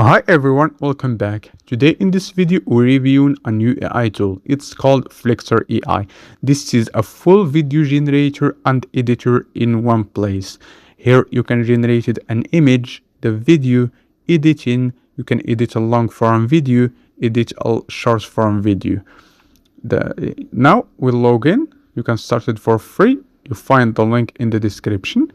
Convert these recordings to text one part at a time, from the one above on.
Hi everyone, welcome back. Today in this video we're reviewing a new AI tool. It's called Flixier AI. This is a full video generator and editor in one place. Here you can generate an image, the video, editing. You can edit a long form video, edit a short form video. Now we'll log in. You can start it for free. You find the link in the description.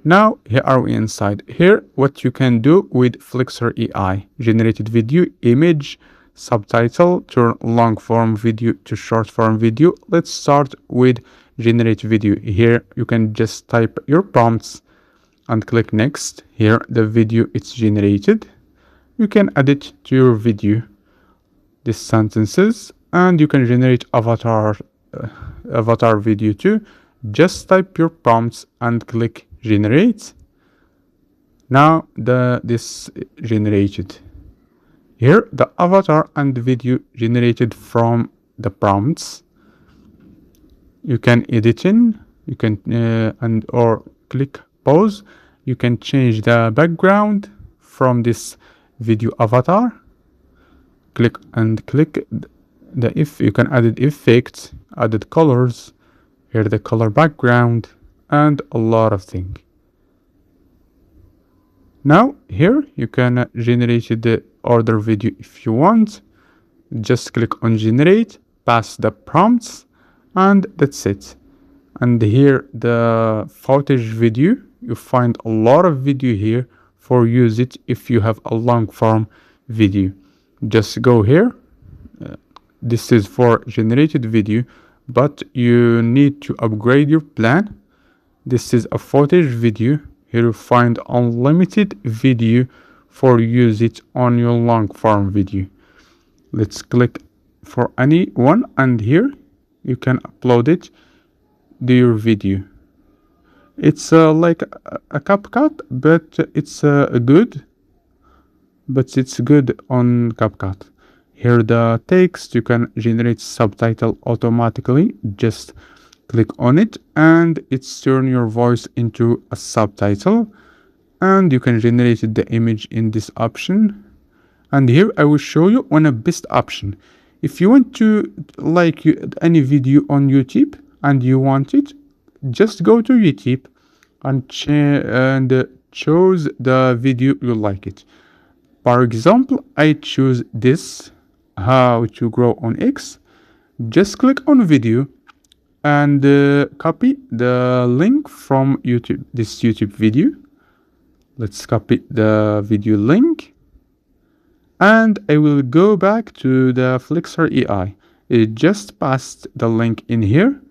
Now here are we inside. Here what you can do with Flixier AI: generated video, image, subtitle, turn long form video to short form video. Let's start with generate video. Here you can just type your prompts and click next. Here the video is generated. You can add it to your video, these sentences, and you can generate avatar video too. Just type your prompts and click generate. Now this generated. Here the avatar and the video generated from the prompts. You can edit in, you can or click pause. You can change the background from this video avatar. Click the you can add effects, added colors. Here the color background and a lot of things. Now here you can generate the order video if you want. Just click on generate, pass the prompts, and that's it. And here the footage video, you find a lot of video here for use it if you have a long form video. Just go here. This is for generated video, but you need to upgrade your plan. This is a footage video. Here you find unlimited video for use it on your long form video. Let's click for any one, and here you can upload it to your video. It's like a CapCut, but it's good on CapCut. Here the text, you can generate subtitle automatically. Just click on it and it's turn your voice into a subtitle, and you can generate the image in this option. And here I will show you one of best option. If you want to like any video on YouTube and you want it, just go to YouTube and choose the video you like it. For example, I choose this, how to grow on X. Just click on video and copy the link from YouTube, this YouTube video. Let's copy the video link, and I will go back to the Flixier AI. It just passed the link in here,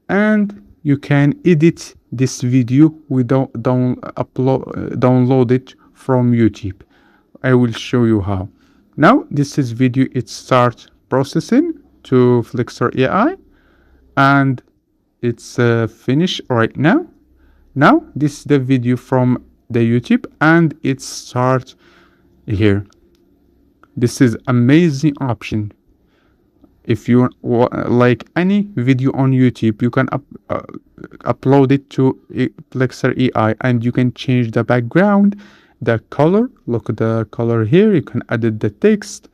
and you can edit this video without download it from YouTube. I will show you how. Now this is video, it starts processing to Flixier AI, and it's finished right now. Now this is the video from the YouTube, and it starts here. This is amazing option. If you like any video on YouTube, you can upload it to Flixier AI, and you can change the background, the color. Look at the color here. You can add the text.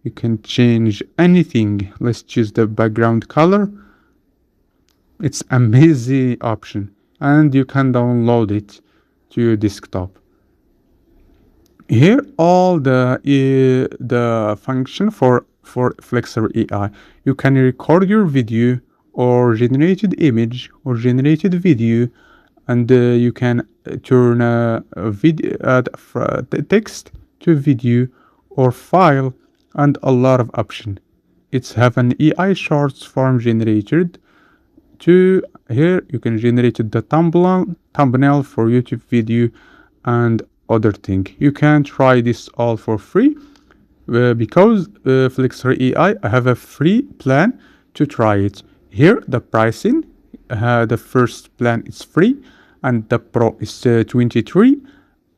You can change anything. Let's choose the background color. It's amazing option, and you can download it to your desktop. Here all the function for Flixier AI. You can record your video or generated image or generated video, and you can turn a video text to video or file, and a lot of option. It's have an AI short form generated to. Here you can generate the thumbnail for YouTube video and other thing. You can try this all for free because Flixier AI have a free plan to try it. Here the pricing, the first plan is free, and the pro is 23,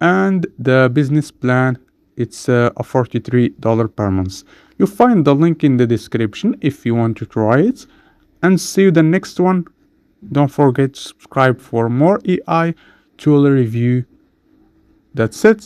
and the business plan it's a $43 per month. You find the link in the description if you want to try it, and see you the next one. Don't forget to subscribe for more AI tool review. That's it.